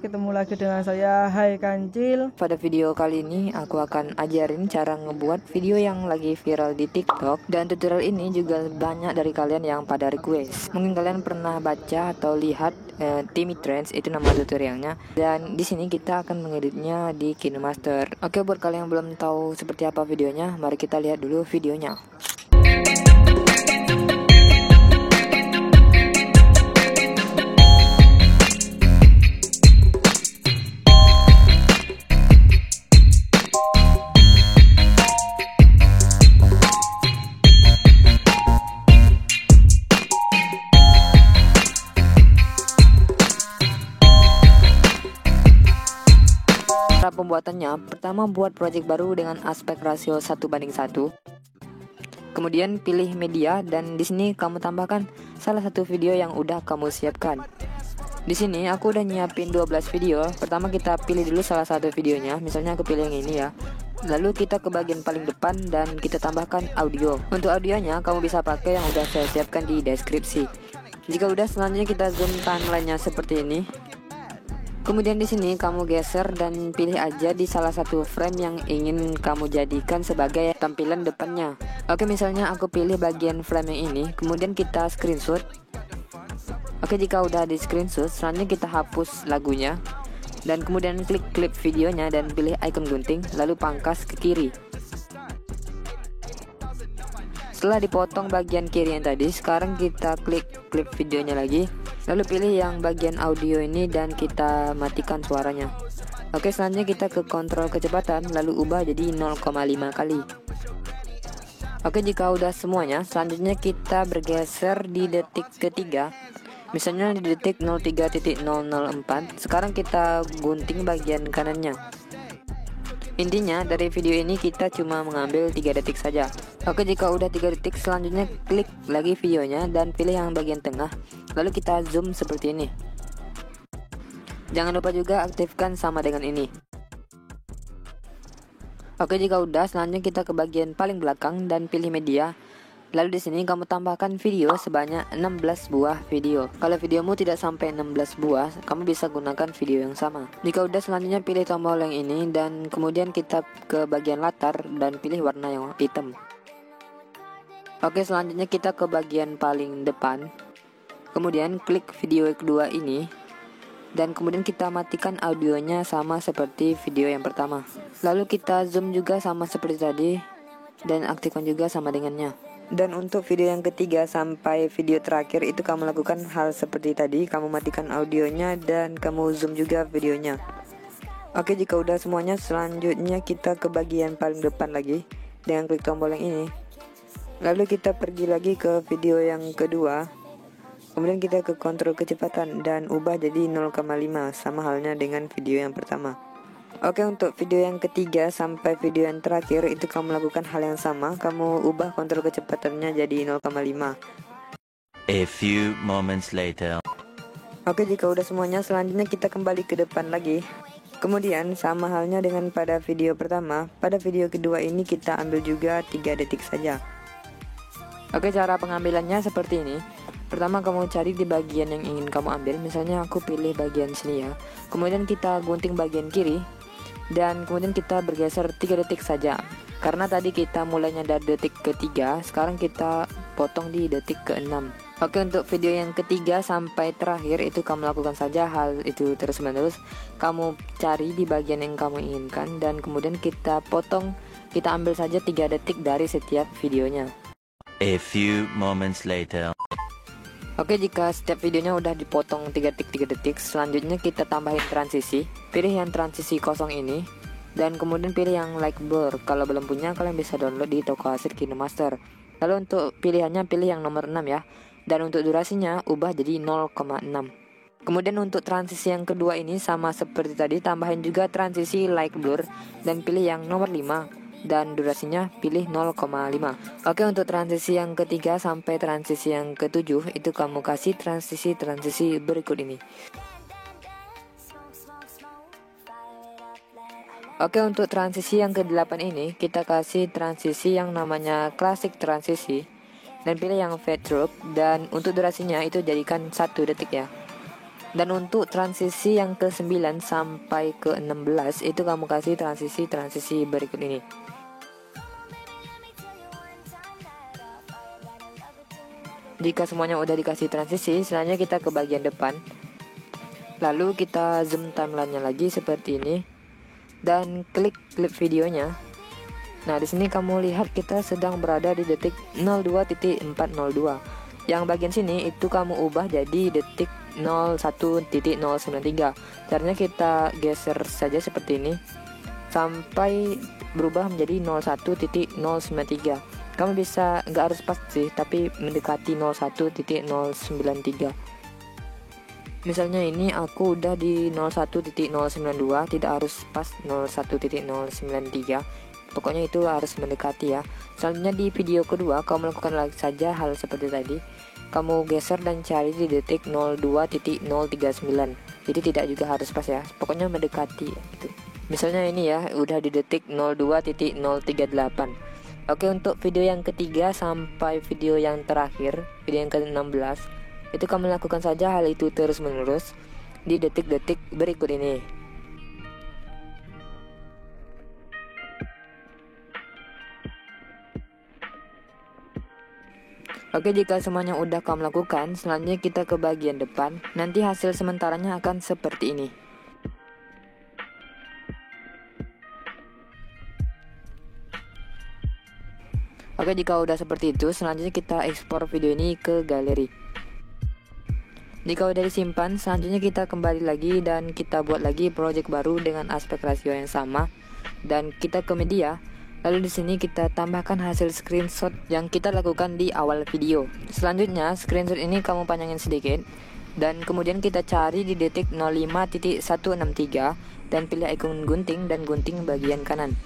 ketemu lagi dengan saya Hai Kancil. Pada video kali ini aku akan ajarin cara ngebuat video yang lagi viral di TikTok. Dan tutorial ini juga banyak dari kalian yang pada request. Mungkin kalian pernah baca atau lihat Timmy Trends, itu nama tutorialnya. Dan di sini kita akan mengeditnya di KineMaster. Oke, buat kalian yang belum tahu seperti apa videonya, mari kita lihat dulu videonya. Cara pembuatannya, pertama buat project baru dengan aspek rasio 1:1. Kemudian pilih media dan di sini kamu tambahkan salah satu video yang udah kamu siapkan. Di sini aku udah nyiapin 12 video. Pertama kita pilih dulu salah satu videonya, misalnya aku pilih yang ini ya. Lalu kita ke bagian paling depan dan kita tambahkan audio. Untuk audionya kamu bisa pakai yang udah saya siapkan di deskripsi. Jika udah, selanjutnya kita zoom timelinenya seperti ini. Kemudian di sini kamu geser dan pilih aja di salah satu frame yang ingin kamu jadikan sebagai tampilan depannya. Oke, misalnya aku pilih bagian frame yang ini, kemudian kita screenshot. Oke, jika udah di screenshot, selanjutnya kita hapus lagunya dan kemudian klik klip videonya dan pilih icon gunting, lalu pangkas ke kiri. Setelah dipotong bagian kiri yang tadi, sekarang kita klik klip videonya lagi, lalu pilih yang bagian audio ini dan kita matikan suaranya. Oke, selanjutnya kita ke kontrol kecepatan, lalu ubah jadi 0,5 kali. Oke, jika udah semuanya, selanjutnya kita bergeser di detik ketiga. Misalnya di detik 03.004. Sekarang kita gunting bagian kanannya. Intinya dari video ini kita cuma mengambil 3 detik saja. Oke, jika udah 3 detik, selanjutnya klik lagi videonya dan pilih yang bagian tengah. Lalu kita zoom seperti ini. Jangan lupa juga aktifkan sama dengan ini. Oke, jika udah, selanjutnya kita ke bagian paling belakang dan pilih media. Lalu di sini kamu tambahkan video sebanyak 16 buah video. Kalau videomu tidak sampai 16 buah, kamu bisa gunakan video yang sama. Jika udah, selanjutnya pilih tombol yang ini dan kemudian kita ke bagian latar dan pilih warna yang hitam. Oke, selanjutnya kita ke bagian paling depan. Kemudian klik video kedua ini dan kemudian kita matikan audionya sama seperti video yang pertama. Lalu kita zoom juga sama seperti tadi dan aktifkan juga sama dengannya. Dan untuk video yang ketiga sampai video terakhir itu kamu lakukan hal seperti tadi. Kamu matikan audionya dan kamu zoom juga videonya. Oke, jika udah semuanya, selanjutnya kita ke bagian paling depan lagi dengan klik tombol yang ini. Lalu kita pergi lagi ke video yang kedua. Kemudian kita ke kontrol kecepatan dan ubah jadi 0,5, sama halnya dengan video yang pertama. Oke, untuk video yang ketiga sampai video yang terakhir itu kamu lakukan hal yang sama. Kamu ubah kontrol kecepatannya jadi 0,5. A few moments later. Oke, jika udah semuanya, selanjutnya kita kembali ke depan lagi. Kemudian sama halnya dengan pada video pertama, pada video kedua ini kita ambil juga 3 detik saja. Oke, cara pengambilannya seperti ini. Pertama kamu cari di bagian yang ingin kamu ambil. Misalnya aku pilih bagian sini ya. Kemudian kita gunting bagian kiri dan kemudian kita bergeser 3 detik saja. Karena tadi kita mulainya dari detik ketiga, sekarang kita potong di detik ke-6. Oke, untuk video yang ketiga sampai terakhir itu kamu lakukan saja hal itu terus menerus. Kamu cari di bagian yang kamu inginkan dan kemudian kita potong. Kita ambil saja 3 detik dari setiap videonya. A few moments later. Oke, jika setiap videonya udah dipotong 3 detik, selanjutnya kita tambahin transisi. Pilih yang transisi kosong ini dan kemudian pilih yang light blur. Kalau belum punya, kalian bisa download di toko aset KineMaster. Lalu untuk pilihannya pilih yang nomor 6 ya. Dan untuk durasinya ubah jadi 0,6. Kemudian untuk transisi yang kedua ini sama seperti tadi, tambahin juga transisi light blur dan pilih yang nomor 5. Dan durasinya pilih 0,5. Oke, untuk transisi yang ketiga sampai transisi yang ketujuh itu kamu kasih transisi berikut ini. Oke, untuk transisi yang ke-8 ini kita kasih transisi yang namanya classic transisi dan pilih yang fade drop, dan untuk durasinya itu jadikan 1 detik ya. Dan untuk transisi yang ke-9 sampai ke-16 itu kamu kasih transisi berikut ini. Jika semuanya udah dikasih transisi, selanjutnya kita ke bagian depan. Lalu kita zoom timelinenya lagi seperti ini dan klik klip videonya. Nah, di sini kamu lihat kita sedang berada di detik 02.402. Yang bagian sini itu kamu ubah jadi detik 01.093. Caranya kita geser saja seperti ini sampai berubah menjadi 01.093. Kamu bisa nggak harus pas sih, tapi mendekati 01.093. Misalnya ini aku udah di 01.092, tidak harus pas 01.093. Pokoknya itu harus mendekati ya. Selanjutnya di video kedua kamu lakukan lagi saja hal seperti tadi. Kamu geser dan cari di detik 02.039. Jadi tidak juga harus pas ya. Pokoknya mendekati gitu. Misalnya ini ya, udah di detik 02.038. Oke, untuk video yang ketiga sampai video yang terakhir, video yang ke-16, itu kamu lakukan saja hal itu terus menerus di detik-detik berikut ini. Oke, jika semuanya udah kamu lakukan, selanjutnya kita ke bagian depan. Nanti hasil sementaranya akan seperti ini. Oke, jika udah seperti itu, selanjutnya kita ekspor video ini ke galeri. Jika udah disimpan, selanjutnya kita kembali lagi dan kita buat lagi project baru dengan aspek rasio yang sama. Dan kita ke media. Lalu di sini kita tambahkan hasil screenshot yang kita lakukan di awal video. Selanjutnya, screenshot ini kamu panjangin sedikit dan kemudian kita cari di detik 05.163 dan pilih ikon gunting dan gunting bagian kanan.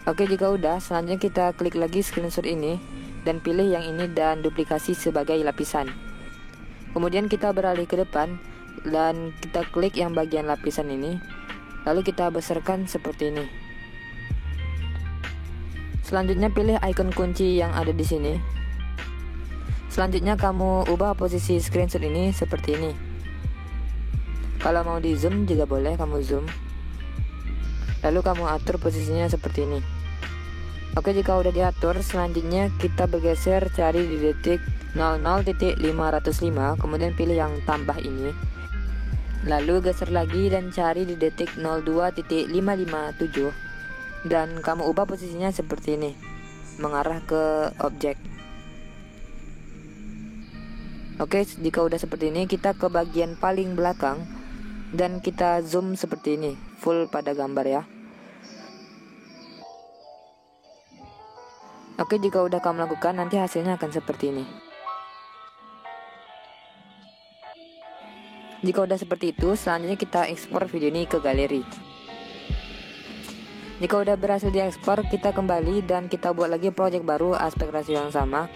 Oke, jika udah, selanjutnya kita klik lagi screenshot ini dan pilih yang ini dan duplikasi sebagai lapisan. Kemudian kita beralih ke depan dan kita klik yang bagian lapisan ini. Lalu kita besarkan seperti ini. Selanjutnya pilih icon kunci yang ada di sini. Selanjutnya kamu ubah posisi screenshot ini seperti ini. Kalau mau di zoom juga boleh, kamu zoom. Lalu kamu atur posisinya seperti ini. Oke, jika udah diatur, selanjutnya kita bergeser cari di detik 00.505, kemudian pilih yang tambah ini. Lalu geser lagi dan cari di detik 02.557. Dan kamu ubah posisinya seperti ini, mengarah ke objek. Oke, jika udah seperti ini, kita ke bagian paling belakang dan kita zoom seperti ini, full pada gambar ya. Oke, jika udah kamu lakukan, nanti hasilnya akan seperti ini. Jika udah seperti itu, selanjutnya kita ekspor video ini ke galeri. Jika udah berhasil diekspor, kita kembali dan kita buat lagi project baru aspek rasio yang sama.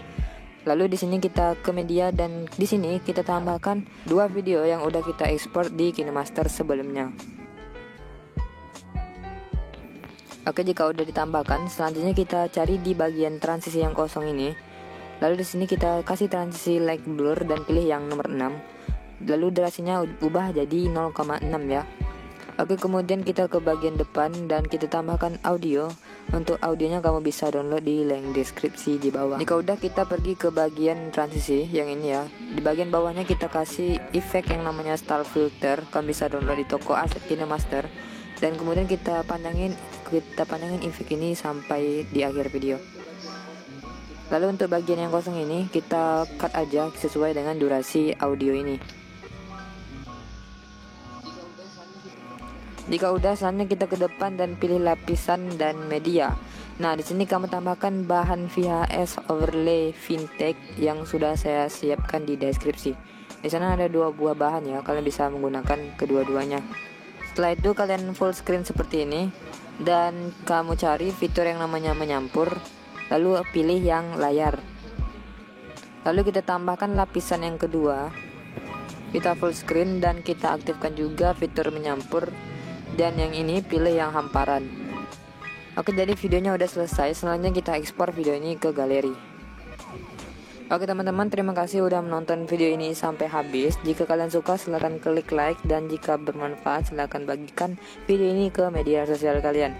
Lalu di sini kita ke media dan di sini kita tambahkan dua video yang udah kita ekspor di KineMaster sebelumnya. Oke, jika udah ditambahkan, selanjutnya kita cari di bagian transisi yang kosong ini. Lalu di sini kita kasih transisi light blur dan pilih yang nomor 6. Lalu durasinya ubah jadi 0,6 ya. Oke, kemudian kita ke bagian depan dan kita tambahkan audio. Untuk audionya kamu bisa download di link deskripsi di bawah. Jika udah, kita pergi ke bagian transisi yang ini ya. Di bagian bawahnya kita kasih efek yang namanya style filter. Kamu bisa download di toko aset KineMaster. Dan kemudian kita panjangin efek ini sampai di akhir video. Lalu untuk bagian yang kosong ini kita cut aja sesuai dengan durasi audio ini. Jika udah, selanjutnya kita ke depan dan pilih lapisan dan media. Nah, di sini kamu tambahkan bahan VHS overlay vintage yang sudah saya siapkan di deskripsi. Di sana ada dua buah bahan ya, kalian bisa menggunakan kedua-duanya. Setelah itu kalian full screen seperti ini dan kamu cari fitur yang namanya menyampur, lalu pilih yang layar. Lalu kita tambahkan lapisan yang kedua. Kita full screen dan kita aktifkan juga fitur menyampur. Dan yang ini pilih yang hamparan. Oke, jadi videonya udah selesai. Selanjutnya kita ekspor video ini ke galeri. Oke teman-teman, terima kasih udah menonton video ini sampai habis. Jika kalian suka silahkan klik like, dan jika bermanfaat silahkan bagikan video ini ke media sosial kalian.